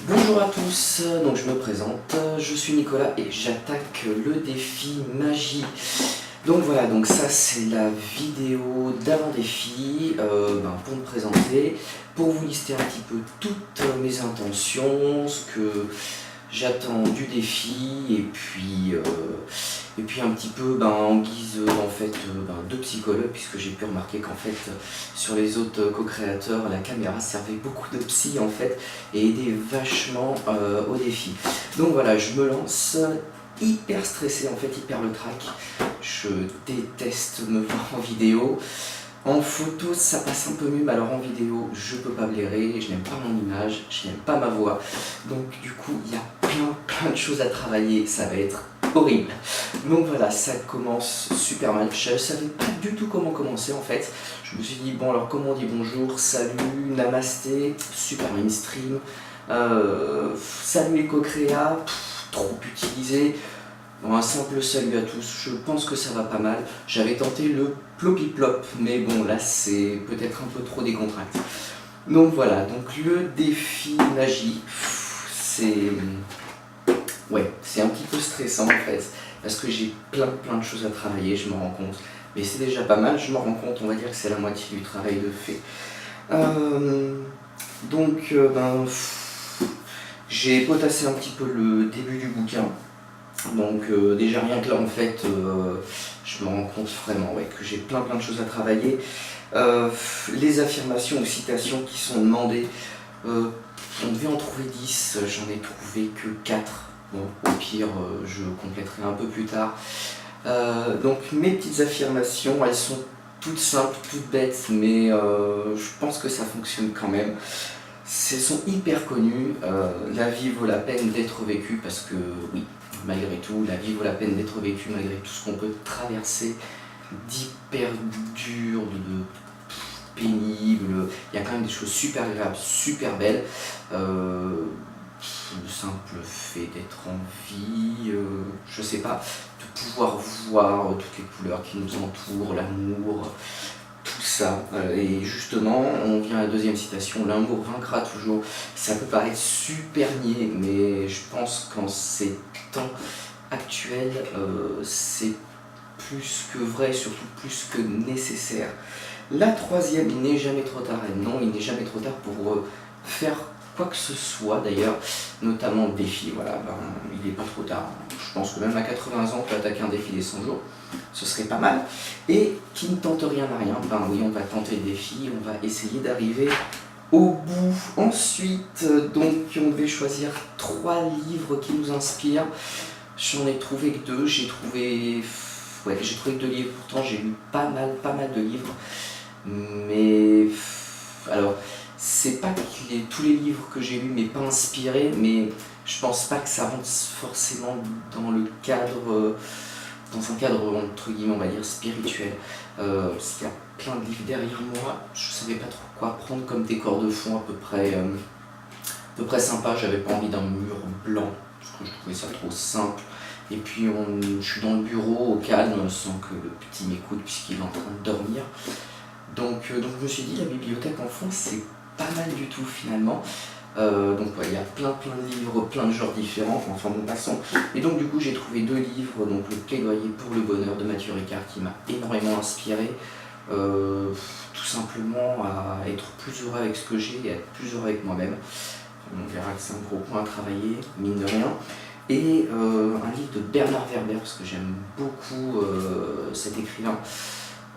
Bonjour à tous, donc je me présente, je suis Nicolas et j'attaque le défi magie. Donc voilà, donc ça c'est la vidéo d'avant-défi pour me présenter, pour vous lister un petit peu toutes mes intentions, ce que j'attends du défi et puis un petit peu en guise de psychologue, puisque j'ai pu remarquer qu'en fait sur les autres co-créateurs la caméra servait beaucoup de psy en fait et aidait vachement au défi. Donc voilà, je me lance hyper stressé en fait, hyper le trac. Je déteste me voir en vidéo. En photo ça passe un peu mieux, mais alors en vidéo je peux pas blairer, je n'aime pas mon image, je n'aime pas ma voix. Donc du coup il y a plein de choses à travailler, ça va être horrible. Donc voilà, ça commence super mal. Je savais pas du tout comment commencer en fait. Je me suis dit bon alors comment on dit bonjour, salut, namasté, super mainstream, salut les co-créa, trop utilisé. Bon, un simple salut à tous, je pense que ça va pas mal. J'avais tenté le plopi-plop, mais bon là c'est peut-être un peu trop décontracté. Donc voilà, donc le défi magie, c'est un petit peu stressant en fait, parce que j'ai plein de choses à travailler, je m'en rends compte. Mais c'est déjà pas mal, je m'en rends compte, on va dire que c'est la moitié du travail de fait. J'ai potassé un petit peu le début du bouquin. Donc déjà rien que là en fait je me rends compte vraiment que j'ai plein de choses à travailler. Les affirmations ou citations qui sont demandées, on devait en trouver 10, j'en ai trouvé que 4. Bon, au pire je compléterai un peu plus tard. Donc mes petites affirmations, elles sont toutes simples, toutes bêtes, mais je pense que ça fonctionne quand même. Elles sont hyper connues, la vie vaut la peine d'être vécue parce que oui, malgré tout, la vie vaut la peine d'être vécue malgré tout ce qu'on peut traverser d'hyper dur, de pénible. Il y a quand même des choses super agréables, super belles. Le simple fait d'être en vie, je sais pas, de pouvoir voir toutes les couleurs qui nous entourent, l'amour, tout ça. Et justement, on vient à la deuxième citation, l'amour vaincra toujours. Ça peut paraître super niais, mais je pense qu'en ces temps actuels, c'est plus que vrai, surtout plus que nécessaire. La troisième, il n'est jamais trop tard. Et non, il n'est jamais trop tard pour faire quoi que ce soit d'ailleurs, notamment le défi. Voilà, il n'est pas trop tard. Je pense que même à 80 ans, on peut attaquer un défi des 100 jours. Ce serait pas mal. Et qui ne tente rien n'a rien. Oui, on va tenter le défi, on va essayer d'arriver au bout. Ensuite, donc, on devait choisir 3 livres qui nous inspirent. J'en ai trouvé que 2. J'ai trouvé que 2 livres. Pourtant, j'ai lu pas mal de livres. Mais alors, c'est pas que tous les livres que j'ai lus m'aient pas inspiré, mais je pense pas que ça rentre forcément dans un cadre entre guillemets, on va dire spirituel. Parce qu'il y a plein de livres derrière moi, je savais pas trop quoi prendre comme décor de fond à peu près sympa. J'avais pas envie d'un mur blanc parce que je trouvais ça trop simple. Et puis je suis dans le bureau au calme sans que le petit m'écoute puisqu'il est en train de dormir. Donc je me suis dit la bibliothèque en fond c'est pas mal du tout finalement. Il y a plein de livres, plein de genres différents, enfin bon passons. Et donc du coup j'ai trouvé 2 livres, donc le plaidoyer pour le bonheur de Mathieu Ricard qui m'a énormément inspiré, tout simplement à être plus heureux avec ce que j'ai et à être plus heureux avec moi-même. On verra que c'est un gros point à travailler, mine de rien. Et un livre de Bernard Werber, parce que j'aime beaucoup cet écrivain.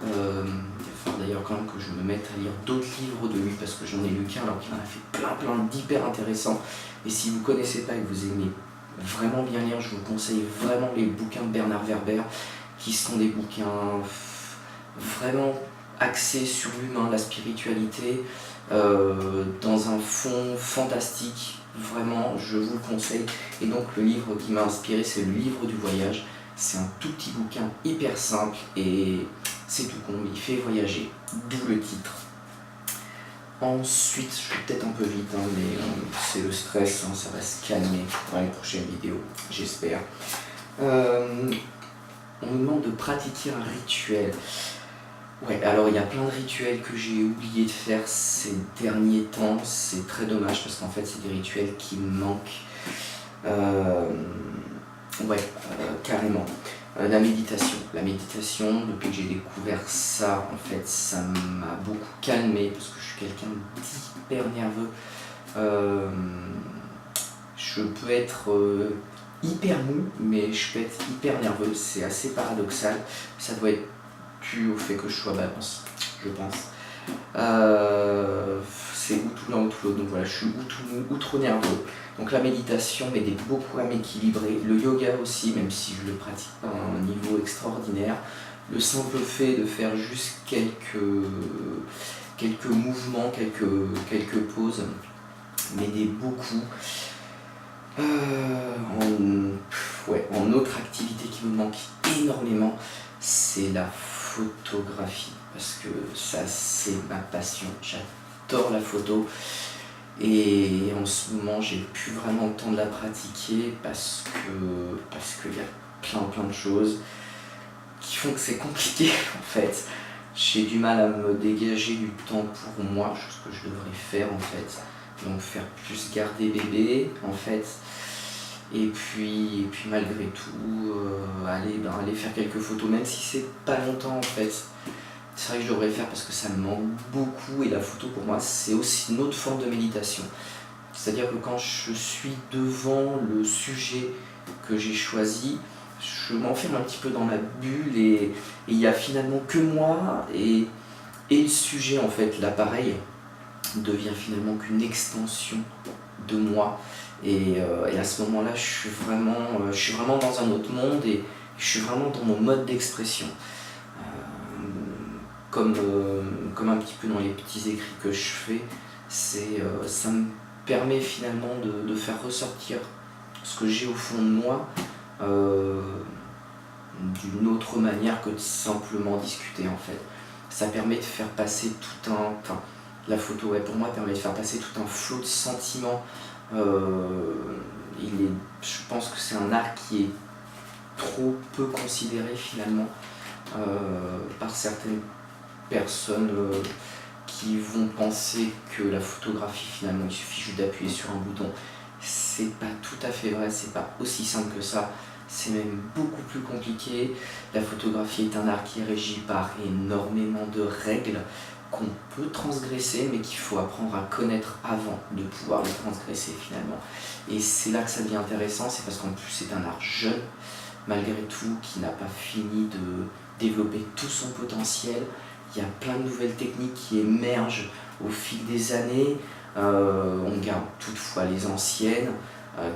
Il va falloir d'ailleurs quand même que je me mette à lire d'autres livres de lui parce que j'en ai lu qu'un alors qu'il en a fait plein d'hyper intéressants. Et si vous ne connaissez pas et que vous aimez vraiment bien lire, je vous conseille vraiment les bouquins de Bernard Werber qui sont des bouquins vraiment axés sur l'humain, la spiritualité, dans un fond fantastique. Vraiment, je vous le conseille. Et donc le livre qui m'a inspiré, c'est le livre du voyage. C'est un tout petit bouquin hyper simple et c'est tout con, mais il fait voyager, d'où le titre. Ensuite, je vais peut-être un peu vite, mais c'est le stress, ça va se calmer dans les prochaines vidéos, j'espère. On nous demande de pratiquer un rituel. Ouais, alors il y a plein de rituels que j'ai oublié de faire ces derniers temps, c'est très dommage parce qu'en fait c'est des rituels qui me manquent. Euh, ouais, carrément. La méditation, depuis que j'ai découvert ça, en fait, ça m'a beaucoup calmé parce que je suis quelqu'un d'hyper nerveux. Euh, je peux être hyper mou, mais je peux être hyper nerveux, c'est assez paradoxal. Ça doit être dû au fait que je sois balance, je pense. Euh, c'est ou tout l'un ou tout l'autre, donc voilà, je suis ou tout mou ou trop nerveux. Donc la méditation m'aide beaucoup à m'équilibrer, le yoga aussi, même si je le pratique pas à un niveau extraordinaire. Le simple fait de faire juste quelques mouvements, quelques pauses m'aidait beaucoup. En autre activité qui me manque énormément, c'est la photographie, parce que ça c'est ma passion, j'adore la photo et en ce moment j'ai plus vraiment le temps de la pratiquer parce qu'il y a plein de choses qui font que c'est compliqué en fait. J'ai du mal à me dégager du temps pour moi, chose que je devrais faire en fait. Donc faire plus garder bébé en fait. Et puis malgré tout, aller faire quelques photos, même si c'est pas longtemps en fait. C'est vrai que je devrais le faire parce que ça me manque beaucoup et la photo pour moi c'est aussi une autre forme de méditation. C'est-à-dire que quand je suis devant le sujet que j'ai choisi, je m'enferme un petit peu dans ma bulle et il y a finalement que moi et le sujet en fait. L'appareil devient finalement qu'une extension de moi. Et à ce moment-là, je suis vraiment dans un autre monde et je suis vraiment dans mon mode d'expression. Comme un petit peu dans les petits écrits que je fais, ça me permet finalement de faire ressortir ce que j'ai au fond de moi d'une autre manière que de simplement discuter en fait. Ça permet de faire passer la photo pour moi permet de faire passer tout un flot de sentiments. Je pense que c'est un art qui est trop peu considéré finalement par certaines personnes qui vont penser que la photographie finalement il suffit juste d'appuyer sur un bouton. C'est pas tout à fait vrai, c'est pas aussi simple que ça, c'est même beaucoup plus compliqué. La photographie est un art qui est régi par énormément de règles qu'on peut transgresser mais qu'il faut apprendre à connaître avant de pouvoir les transgresser finalement. Et c'est là que ça devient intéressant, c'est parce qu'en plus c'est un art jeune malgré tout, qui n'a pas fini de développer tout son potentiel. Il y a plein de nouvelles techniques qui émergent au fil des années. On garde toutefois les anciennes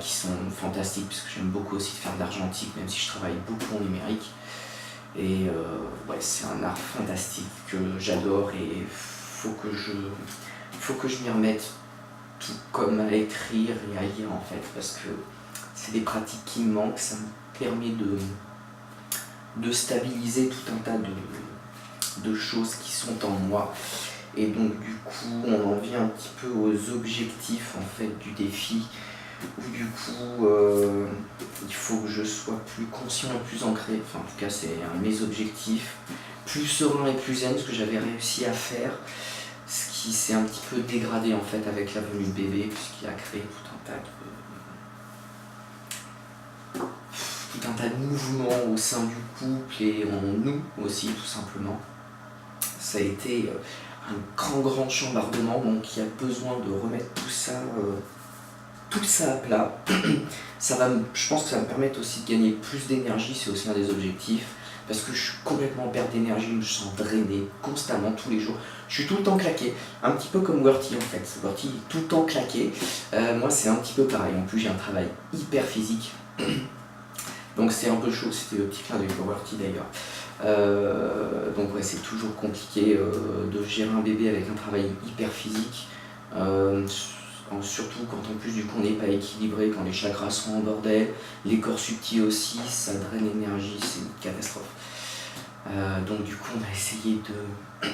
qui sont fantastiques parce que j'aime beaucoup aussi de faire de l'argentique même si je travaille beaucoup en numérique. Et c'est un art fantastique que j'adore et faut que je m'y remette, tout comme à écrire et à lire en fait, parce que c'est des pratiques qui me manquent. Ça me permet de stabiliser tout un tas de choses qui sont en moi. Et donc du coup on en vient un petit peu aux objectifs en fait du défi, où du coup il faut que je sois plus conscient et plus ancré, enfin en tout cas c'est un de mes objectifs, plus serein et plus zen, ce que j'avais réussi à faire, ce qui s'est un petit peu dégradé en fait avec la venue de bébé, puisqu'il a créé tout un tas de mouvements au sein du couple et en nous aussi tout simplement. Ça a été un grand chambardement, donc il y a besoin de remettre tout ça à plat. Je pense que ça va me permettre aussi de gagner plus d'énergie, c'est aussi un des objectifs, parce que je suis complètement en perte d'énergie, je me sens drainé constamment tous les jours. Je suis tout le temps claqué, un petit peu comme Wurty en fait. Wurty est tout le temps claqué. Moi c'est un petit peu pareil, en plus j'ai un travail hyper physique. Donc c'est un peu chaud, c'était le petit clin d'œil pour Wurty d'ailleurs. Donc ouais, c'est toujours compliqué de gérer un bébé avec un travail hyper physique. Surtout quand en plus du coup on n'est pas équilibré, quand les chakras sont en bordel, les corps subtils aussi, ça draine l'énergie, c'est une catastrophe. Donc du coup on va essayer de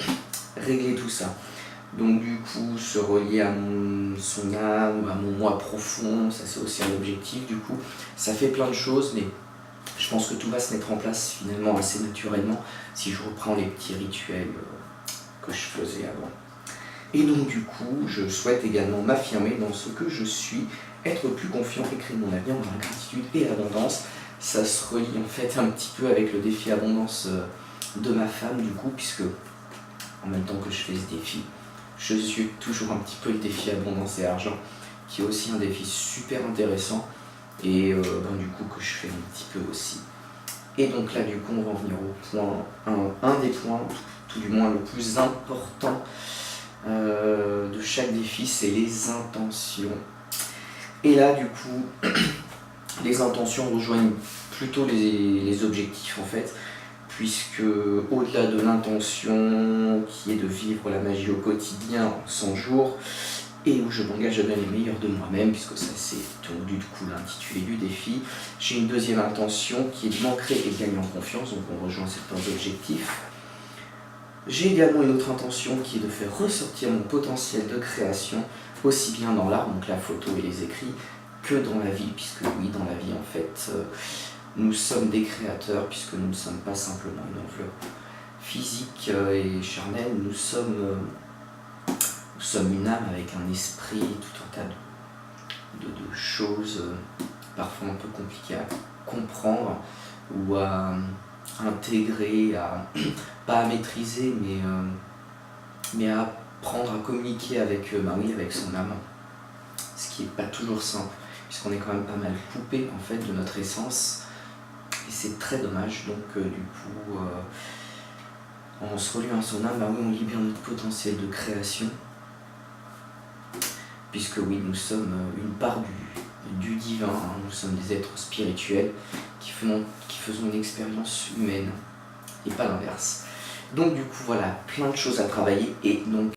régler tout ça. Donc du coup se relier à son âme, à mon moi profond, ça c'est aussi un objectif du coup. Ça fait plein de choses, mais je pense que tout va se mettre en place finalement assez naturellement si je reprends les petits rituels que je faisais avant. Et donc du coup, je souhaite également m'affirmer dans ce que je suis, être plus confiant et créer mon avenir dans la gratitude et l'abondance. Ça se relie en fait un petit peu avec le défi abondance de ma femme du coup, puisque en même temps que je fais ce défi, je suis toujours un petit peu le défi abondance et argent, qui est aussi un défi super intéressant et du coup que je fais un petit peu aussi. Et donc là du coup on va en venir au point, un des points, tout du moins le plus important de chaque défi, c'est les intentions. Et là du coup, les intentions rejoignent plutôt les objectifs en fait, puisque au-delà de l'intention qui est de vivre la magie au quotidien en 100 jours, et où je m'engage à donner le meilleur de moi-même, puisque ça c'est donc du coup l'intitulé du défi, j'ai une deuxième intention qui est de m'ancrer et de gagner en confiance, donc on rejoint certains objectifs. J'ai également une autre intention qui est de faire ressortir mon potentiel de création, aussi bien dans l'art, donc la photo et les écrits, que dans la vie, puisque oui, dans la vie en fait, nous sommes des créateurs, puisque nous ne sommes pas simplement une enveloppe physique et charnelle, nous sommes une âme avec un esprit, tout un tas de choses parfois un peu compliquées à comprendre ou à intégrer, pas à maîtriser, mais à apprendre à communiquer avec son âme, ce qui n'est pas toujours simple, puisqu'on est quand même pas mal coupé en fait de notre essence, et c'est très dommage. Donc du coup, en se reliant à son âme, on libère notre potentiel de création, puisque oui, nous sommes une part du divin, hein, nous sommes des êtres spirituels qui faisons une expérience humaine, et pas l'inverse. Donc du coup voilà, plein de choses à travailler, et donc